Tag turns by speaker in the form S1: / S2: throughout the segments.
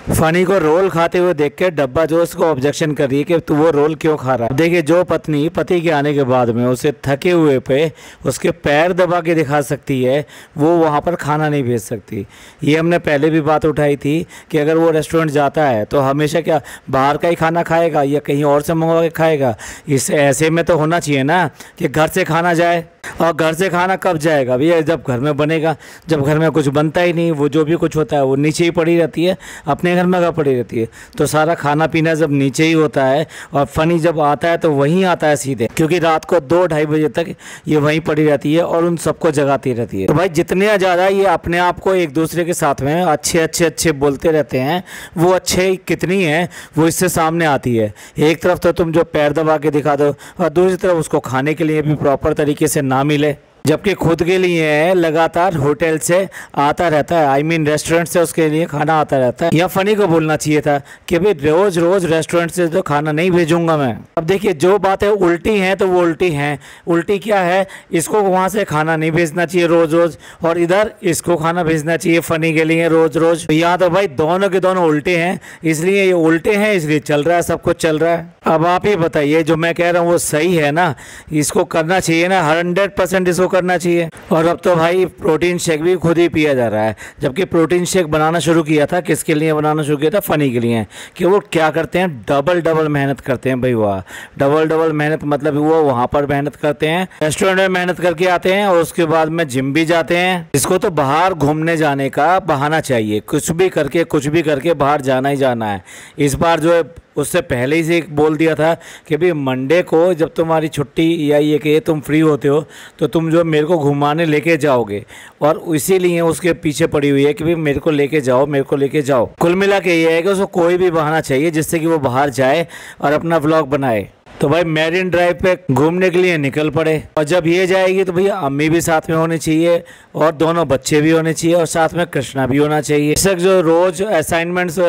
S1: Funny को role खाते हुए देख के डब्बा जो उसको ऑब्जेक्शन कर रही है कि तू वो रोल क्यों खा रहा है। देखिए, जो पत्नी पति के आने के बाद में उसे थके हुए पे उसके पैर दबा के दिखा सकती है, वो वहाँ पर खाना नहीं भेज सकती। ये हमने पहले भी बात उठाई थी कि अगर वो रेस्टोरेंट जाता है तो हमेशा क्या बाहर का ही खाना खाएगा या कहीं और से मंगवा के खाएगा। इस ऐसे में तो होना चाहिए ना कि घर से खाना जाए। और घर से खाना कब जाएगा भैया? जब घर में बनेगा। जब घर में कुछ बनता ही नहीं, वो जो भी कुछ होता है वो नीचे ही पड़ी रहती है, अपने घर में क्या पड़ी रहती है। तो सारा खाना पीना जब नीचे ही होता है और फनी जब आता है तो वहीं आता है सीधे, क्योंकि रात को 2-2:30 बजे तक ये वहीं पड़ी रहती है और उन सबको जगाती रहती है। तो भाई जितने ज़्यादा ये अपने आप को एक दूसरे के साथ में अच्छे बोलते रहते हैं, वो अच्छे कितनी हैं वो इससे सामने आती है। एक तरफ तो तुम जो पैर दबा के दिखा दो और दूसरी तरफ उसको खाने के लिए भी प्रॉपर तरीके से ना मिले, जबकि खुद के लिए लगातार होटल से आता रहता है, रेस्टोरेंट से उसके लिए खाना आता रहता है। या फनी को बोलना चाहिए था कि भाई रोज रोज रेस्टोरेंट से तो खाना नहीं भेजूंगा मैं। अब देखिए, जो बातें उल्टी हैं तो वो उल्टी हैं। उल्टी क्या है? इसको वहाँ से खाना नहीं भेजना चाहिए रोज रोज, और इधर इसको खाना भेजना चाहिए फनी के लिए रोज रोज। यहाँ तो भाई दोनों के दोनों उल्टे हैं, इसलिए ये उल्टे हैं, इसलिए चल रहा है, सब कुछ चल रहा है। अब आप ही बताइए, जो मैं कह रहा हूँ वो सही है ना? इसको करना चाहिए ना, 100% इसको करना चाहिए। और अब तो भाई प्रोटीन शेक भी खुद ही पिया जा रहा है, जबकि प्रोटीन शेक बनाना शुरू किया था किसके लिए बनाना शुरू किया था? फनी के लिए। कि वो क्या करते हैं, डबल मेहनत करते हैं भाई। वाह, डबल मेहनत मतलब वो वहाँ पर मेहनत करते हैं, रेस्टोरेंट में मेहनत करके आते हैं और उसके बाद में जिम भी जाते हैं। इसको तो बाहर घूमने जाने का बहाना चाहिए, कुछ भी करके बाहर जाना ही जाना है। इस बार जो है उससे पहले ही से बोल दिया था कि भाई मंडे को जब तुम्हारी छुट्टी या ये कि तुम फ्री होते हो तो तुम जो मेरे को घुमाने लेके जाओगे, और इसीलिए उसके पीछे पड़ी हुई है कि भाई मेरे को लेके जाओ। कुल मिला के ये है कि उसको कोई भी बहाना चाहिए जिससे कि वो बाहर जाए और अपना व्लॉग बनाए। तो भाई मैरिन ड्राइव पे घूमने के लिए निकल पड़े, और जब ये जाएगी तो भैया अम्मी भी साथ में होनी चाहिए और दोनों बच्चे भी होने चाहिए और साथ में कृष्णा भी होना चाहिए। बेशक जो रोज असाइनमेंट्स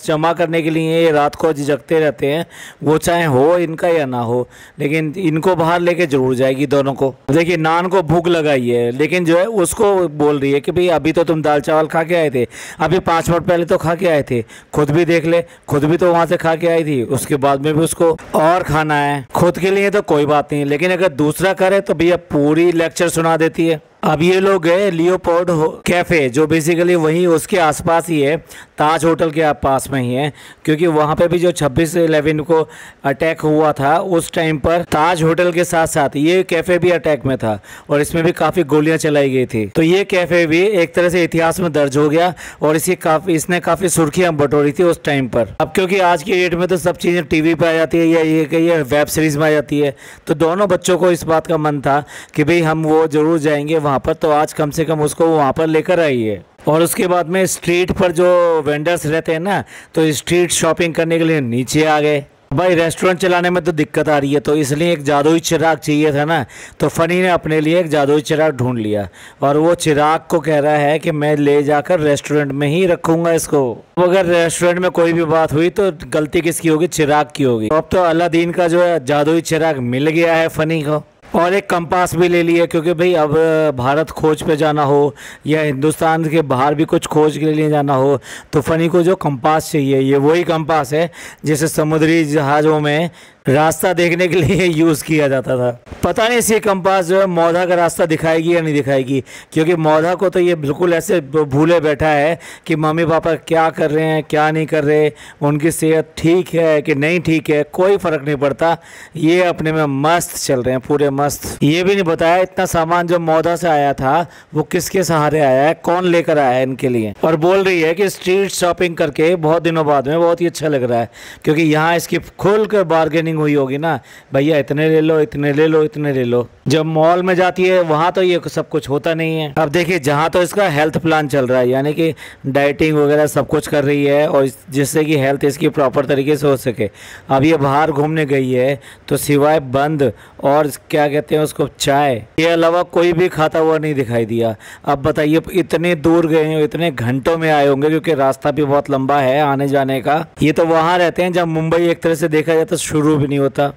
S1: जमा करने के लिए ये रात को जगते रहते हैं, वो चाहे हो इनका या ना हो, लेकिन इनको बाहर लेके जरूर जाएगी दोनों को। देखिए, नान को भूख लगाई है, लेकिन जो है उसको बोल रही है कि भाई अभी तो तुम दाल चावल खा के आए थे, अभी 5 मिनट पहले तो खा के आए थे, खुद भी देख ले, खुद भी तो वहाँ से खा के आई थी, उसके बाद में भी उसको और खाना है। खुद के लिए तो कोई बात नहीं, लेकिन अगर दूसरा करे तो भैया पूरी लेक्चर सुना देती है। अब ये लोग गए लियोपोल्ड कैफ़े, जो बेसिकली वहीं उसके आसपास ही है, ताज होटल के पास में ही है, क्योंकि वहाँ पे भी जो 26/11 को अटैक हुआ था उस टाइम पर ताज होटल के साथ साथ ये कैफ़े भी अटैक में था और इसमें भी काफ़ी गोलियां चलाई गई थी। तो ये कैफ़े भी एक तरह से इतिहास में दर्ज हो गया और इसने काफ़ी सुर्खियाँ बटोरी थी उस टाइम पर। अब क्योंकि आज की डेट में तो सब चीज़ें TV पर आ जाती है या ये वेब सीरीज़ में आ जाती है, तो दोनों बच्चों को इस बात का मन था कि भाई हम वो ज़रूर जाएंगे वहाँ पर, तो आज कम से कम उसको वहाँ पर लेकर आइए। और उसके बाद में स्ट्रीट पर जो वेंडर्स रहते हैं ना, तो स्ट्रीट शॉपिंग करने के लिए नीचे आ गए। भाई रेस्टोरेंट चलाने में तो दिक्कत आ रही है, तो इसलिए एक जादुई चिराग चाहिए था ना, तो फनी ने अपने लिए एक जादुई चिराग ढूंढ लिया और वो चिराग को कह रहा है कि मैं ले जाकर रेस्टोरेंट में ही रखूंगा इसको। अगर रेस्टोरेंट में कोई भी बात हुई तो गलती किसकी होगी? चिराग की होगी। अब तो अलादीन का जो है जादुई चिराग मिल गया है फनी को, और एक कंपास भी ले लिया, क्योंकि भाई अब भारत खोज पे जाना हो या हिंदुस्तान के बाहर भी कुछ खोज के लिए जाना हो तो फनी को जो कंपास चाहिए, ये वही कंपास है जिसे समुद्री जहाज़ों में रास्ता देखने के लिए यूज़ किया जाता था। पता नहीं इसी कंपास जो है मौधा का रास्ता दिखाएगी या नहीं दिखाएगी, क्योंकि मौधा को तो ये बिल्कुल ऐसे भूले बैठा है कि मम्मी पापा क्या कर रहे हैं क्या नहीं कर रहे, उनकी सेहत ठीक है कि नहीं ठीक है, कोई फ़र्क नहीं पड़ता, ये अपने में मस्त चल रहे हैं, पूरे मस्त। ये भी नहीं बताया इतना सामान जो मौधा से आया था वो किसके सहारे आया है, कौन लेकर आया है इनके लिए। और बोल रही है कि स्ट्रीट शॉपिंग करके बहुत दिनों बाद में बहुत ही अच्छा लग रहा है, क्योंकि यहाँ इसकी खुल कर बार्गेनिंग हुई होगी ना, भैया इतने ले लो इतने ले लो इतने ले लो। जब मॉल में जाती है वहाँ तो ये सब कुछ होता नहीं है। अब देखिए, जहाँ तो इसका हेल्थ प्लान चल रहा है, यानी कि डाइटिंग वगैरह सब कुछ कर रही है और जिससे कि हेल्थ इसकी प्रॉपर तरीके से हो सके। अब ये बाहर घूमने गई है तो सिवाय बंद और क्या कहते हैं उसको, चाय के अलावा कोई भी खाता हुआ नहीं दिखाई दिया। अब बताइए, इतने दूर गए हो, इतने घंटों में आए होंगे, क्योंकि रास्ता भी बहुत लंबा है आने जाने का। ये तो वहाँ रहते हैं जब मुंबई एक तरह से देखा जाए तो शुरू भी नहीं होता।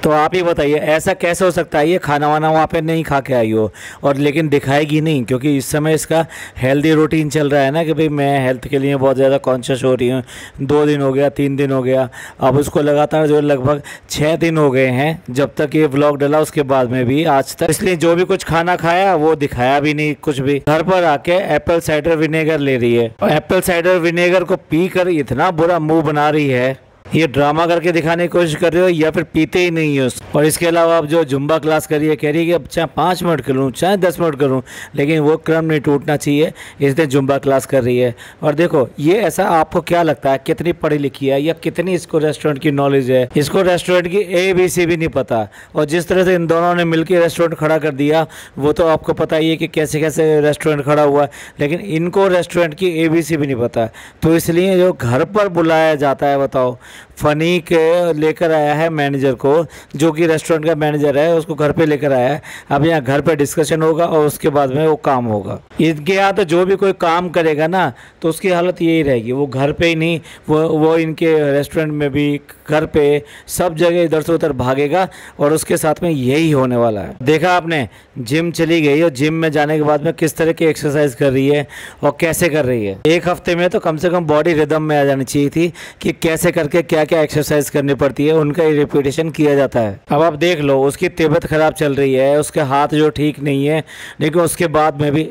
S1: तो आप ही बताइए ऐसा कैसे हो सकता है, ये खाना वाना वहाँ पे नहीं खा के आई हो और लेकिन दिखाएगी नहीं, क्योंकि इस समय इसका हेल्दी रूटीन चल रहा है ना कि भाई मैं हेल्थ के लिए बहुत ज़्यादा कॉन्शियस हो रही हूँ। 2 दिन हो गया, 3 दिन हो गया, अब उसको लगातार जो लगभग 6 दिन हो गए हैं जब तक ये व्लॉग डला, उसके बाद में भी आज तक, इसलिए जो भी कुछ खाना खाया वो दिखाया भी नहीं कुछ भी। घर पर आके एप्पल साइडर विनेगर ले रही है और एप्पल साइडर विनेगर को पी कर इतना बुरा मुंह बना रही है। ये ड्रामा करके दिखाने की कोशिश कर रहे हो या फिर पीते ही नहीं हो। और इसके अलावा आप जो जुम्बा क्लास करिए, कह रही है कि अब चाहे 5 मिनट करूँ चाहे 10 मिनट करूँ, लेकिन वो क्रम नहीं टूटना चाहिए, इसलिए जुम्बा क्लास कर रही है। और देखो ये ऐसा, आपको क्या लगता है कितनी पढ़ी लिखी है या कितनी इसको रेस्टोरेंट की नॉलेज है? इसको रेस्टोरेंट की ABC भी नहीं पता। और जिस तरह से इन दोनों ने मिलकर रेस्टोरेंट खड़ा कर दिया वो तो आपको पता ही है कि कैसे कैसे रेस्टोरेंट खड़ा हुआ, लेकिन इनको रेस्टोरेंट की ABC भी नहीं पता। तो इसलिए जो घर पर बुलाया जाता है, बताओ, फ़नी के लेकर आया है मैनेजर को, जो कि रेस्टोरेंट का मैनेजर है, उसको घर पे लेकर आया है। अब यहाँ घर पे डिस्कशन होगा और उसके बाद में वो काम होगा। इनके यहाँ तो जो भी कोई काम करेगा ना तो उसकी हालत यही रहेगी, वो घर पे ही नहीं, वो इनके रेस्टोरेंट में भी, घर पे, सब जगह इधर से उधर भागेगा और उसके साथ में यही होने वाला है। देखा आपने, जिम चली गई और जिम में जाने के बाद में किस तरह की एक्सरसाइज कर रही है और कैसे कर रही है। एक हफ्ते में तो कम से कम बॉडी रिदम में आ जानी चाहिए थी कि कैसे करके क्या क्या एक्सरसाइज करनी पड़ती है, उनका रिपीटेशन किया जाता है। अब आप देख लो, उसकी तबीयत खराब चल रही है, उसके हाथ जो ठीक नहीं है, लेकिन उसके बाद में भी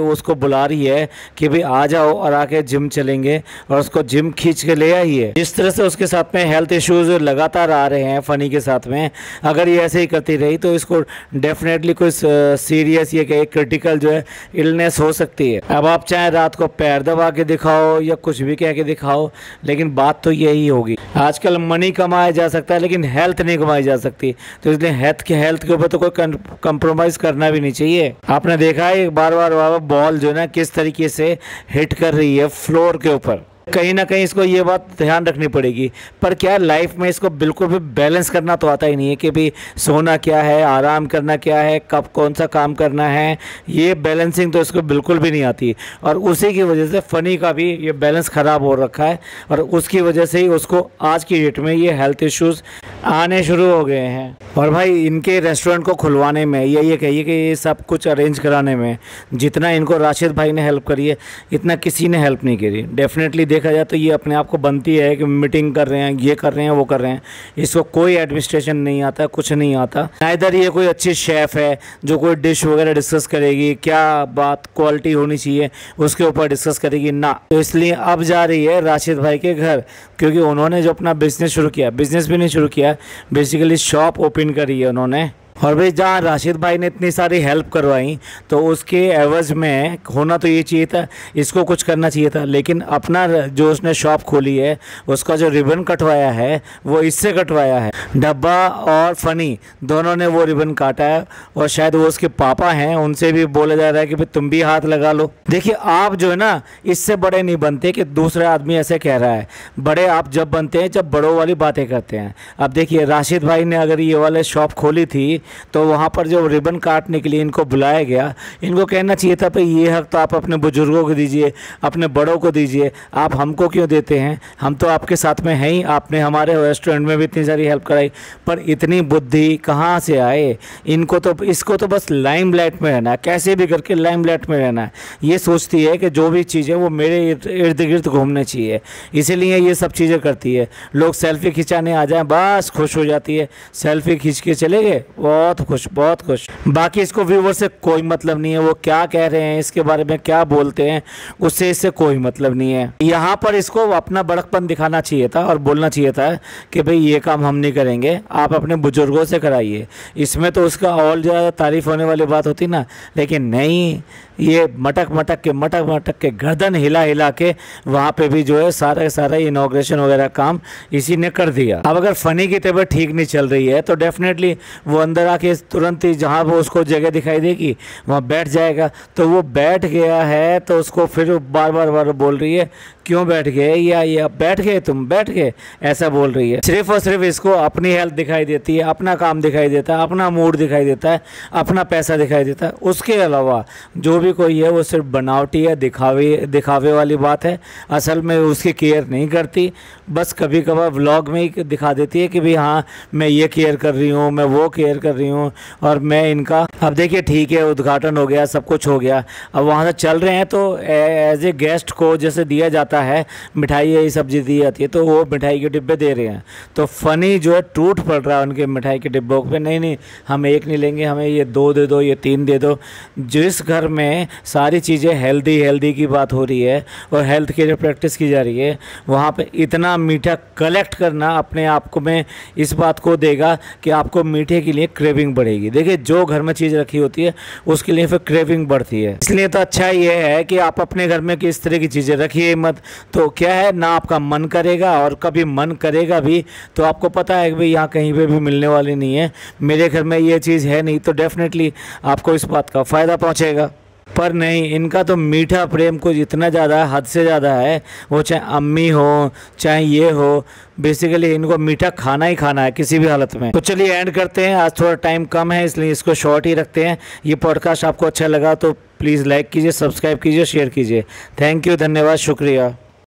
S1: उसको बुला रही है कि भाई आ जाओ और आके जिम चलेंगे, और उसको जिम खींच के ले आई है। जिस तरह से उसके साथ में हेल्थ इश्यूज लगातार आ रहे हैं फ़नी के साथ में, अगर ये ऐसे ही करती रही तो इसको डेफिनेटली कोई सीरियस या क्रिटिकल जो है इलनेस हो सकती है। अब आप चाहे रात को पैर दबा के दिखाओ या कुछ भी कह के दिखाओ, लेकिन बात तो यही होगी। आजकल मनी कमाया जा सकता है लेकिन हेल्थ नहीं कमाई जा सकती, तो इसलिए हेल्थ के ऊपर तो कोई कंप्रोमाइज करना भी नहीं चाहिए। आपने देखा है बार बार बॉल जो है ना किस तरीके से हिट कर रही है फ्लोर के ऊपर। कहीं ना कहीं इसको ये बात ध्यान रखनी पड़ेगी, पर क्या लाइफ में इसको बिल्कुल भी बैलेंस करना तो आता ही नहीं है कि भाई सोना क्या है, आराम करना क्या है, कब कौन सा काम करना है, ये बैलेंसिंग तो इसको बिल्कुल भी नहीं आती। और उसी की वजह से फ़नी का भी ये बैलेंस ख़राब हो रखा है और उसकी वजह से ही उसको आज की डेट में ये हेल्थ इश्यूज़ आने शुरू हो गए हैं। और भाई इनके रेस्टोरेंट को खुलवाने में या ये कहिए कि ये सब कुछ अरेंज कराने में जितना इनको राशिद भाई ने हेल्प करी है, इतना किसी ने हेल्प नहीं करी। डेफिनेटली देखा जाए तो ये अपने आप को बनती है कि मीटिंग कर रहे हैं, ये कर रहे हैं, वो कर रहे हैं, इसको कोई एडमिनिस्ट्रेशन नहीं आता, कुछ नहीं आता। ना इधर ये कोई अच्छी शेफ़ है जो कोई डिश वगैरह डिस्कस करेगी, क्या बात क्वालिटी होनी चाहिए उसके ऊपर डिस्कस करेगी ना। तो इसलिए अब जा रही है राशिद भाई के घर, क्योंकि उन्होंने जो अपना बिजनेस शुरू किया, बिजनेस भी नहीं शुरू किया, बेसिकली शॉप ओपन करी है उन्होंने। और भाई जहाँ राशिद भाई ने इतनी सारी हेल्प करवाई तो उसके एवज में होना तो ये चाहिए था, इसको कुछ करना चाहिए था। लेकिन अपना जो उसने शॉप खोली है उसका जो रिबन कटवाया है वो इससे कटवाया है। डब्बा और फ़नी दोनों ने वो रिबन काटा है और शायद वो उसके पापा हैं, उनसे भी बोला जा रहा है कि भाई तुम भी हाथ लगा लो। देखिए आप जो है ना इससे बड़े नहीं बनते कि दूसरा आदमी ऐसे कह रहा है, बड़े आप जब बनते हैं जब बड़ों वाली बातें करते हैं। अब देखिए राशिद भाई ने अगर ये वाले शॉप खोली थी तो वहाँ पर जो रिबन काटने के लिए इनको बुलाया गया, इनको कहना चाहिए था भाई ये हक तो आप अपने बुजुर्गों को दीजिए, अपने बड़ों को दीजिए, आप हमको क्यों देते हैं, हम तो आपके साथ में हैं ही, आपने हमारे रेस्टोरेंट में भी इतनी सारी हेल्प कराई। पर इतनी बुद्धि कहाँ से आए इनको? तो इसको तो बस लाइमलाइट में रहना है, कैसे भी करके लाइमलाइट में रहना है। ये सोचती है कि जो भी चीज़ें वो मेरे इर्द गिर्द घूमने चाहिए, इसीलिए ये सब चीज़ें करती है। लोग सेल्फी खिंचाने आ जाएं बस खुश हो जाती है, सेल्फी खींच के चले गए, बहुत खुश, बहुत खुश। बाकी इसको व्यूवर से कोई मतलब नहीं है, वो क्या कह रहे हैं, इसके बारे में क्या बोलते हैं, उससे इससे कोई मतलब नहीं है। यहाँ पर इसको अपना बड़कपन दिखाना चाहिए था और बोलना चाहिए था कि भाई ये काम हम नहीं करेंगे, आप अपने बुजुर्गों से कराइए। इसमें तो उसका और ज़्यादा तारीफ होने वाली बात होती ना, लेकिन नहीं, ये मटक मटक के गर्दन हिला हिला के वहाँ पे भी जो है सारा इनॉग्रेशन वगैरह काम इसी ने कर दिया। अब अगर फ़नी की तबीयत ठीक नहीं चल रही है तो डेफिनेटली वो अंदर आके तुरंत ही जहाँ वो उसको जगह दिखाई देगी वहाँ बैठ जाएगा। तो वो बैठ गया है तो उसको फिर बार बार बोल रही है क्यों बैठ गए, या बैठ गए, तुम बैठ गए, ऐसा बोल रही है। सिर्फ और सिर्फ इसको अपनी हेल्थ दिखाई देती है, अपना काम दिखाई देता है, अपना मूड दिखाई देता है, अपना पैसा दिखाई देता है। उसके अलावा जो भी कोई है वो सिर्फ बनावटी है, दिखावे वाली बात है। असल में उसकी केयर नहीं करती, बस कभी कभार व्लॉग में ही दिखा देती है कि भाई हाँ मैं ये केयर कर रही हूँ, मैं वो केयर कर रही हूँ और मैं इनका। अब देखिए ठीक है, उद्घाटन हो गया, सब कुछ हो गया, अब वहाँ से चल रहे हैं तो एज ए गेस्ट को जैसे दिया जाता है मिठाई, यही सब्जी दी जाती है, तो वो मिठाई के डिब्बे दे रहे हैं। तो फ़नी जो है टूट पड़ रहा है उनके मिठाई के डिब्बों पे, नहीं नहीं हम एक नहीं लेंगे, हमें ये 2 दे दो, ये 3 दे दो। जिस घर में सारी चीज़ें हेल्दी की बात हो रही है और हेल्थ की जो प्रैक्टिस की जा रही है, वहाँ पे इतना मीठा कलेक्ट करना अपने आप को में इस बात को देगा कि आपको मीठे के लिए क्रेविंग बढ़ेगी। देखिए जो घर में चीज़ रखी होती है उसके लिए फिर क्रेविंग बढ़ती है। इसलिए तो अच्छा ये है कि आप अपने घर में किस तरह की चीज़ें रखिए मत, तो क्या है ना आपका मन करेगा, और कभी मन करेगा भी तो आपको पता है कि भाई यहाँ कहीं पे भी मिलने वाली नहीं है, मेरे घर में ये चीज़ है नहीं, तो डेफिनेटली आपको इस बात का फ़ायदा पहुँचेगा। पर नहीं, इनका तो मीठा प्रेम कुछ इतना ज़्यादा, हद से ज़्यादा है। वो चाहे अम्मी हो चाहे ये हो, बेसिकली इनको मीठा खाना ही खाना है किसी भी हालत में। तो चलिए एंड करते हैं, आज थोड़ा टाइम कम है इसलिए इसको शॉर्ट ही रखते हैं। ये पॉडकास्ट आपको अच्छा लगा तो प्लीज़ लाइक कीजिए, सब्सक्राइब कीजिए, शेयर कीजिए। थैंक यू, धन्यवाद, शुक्रिया।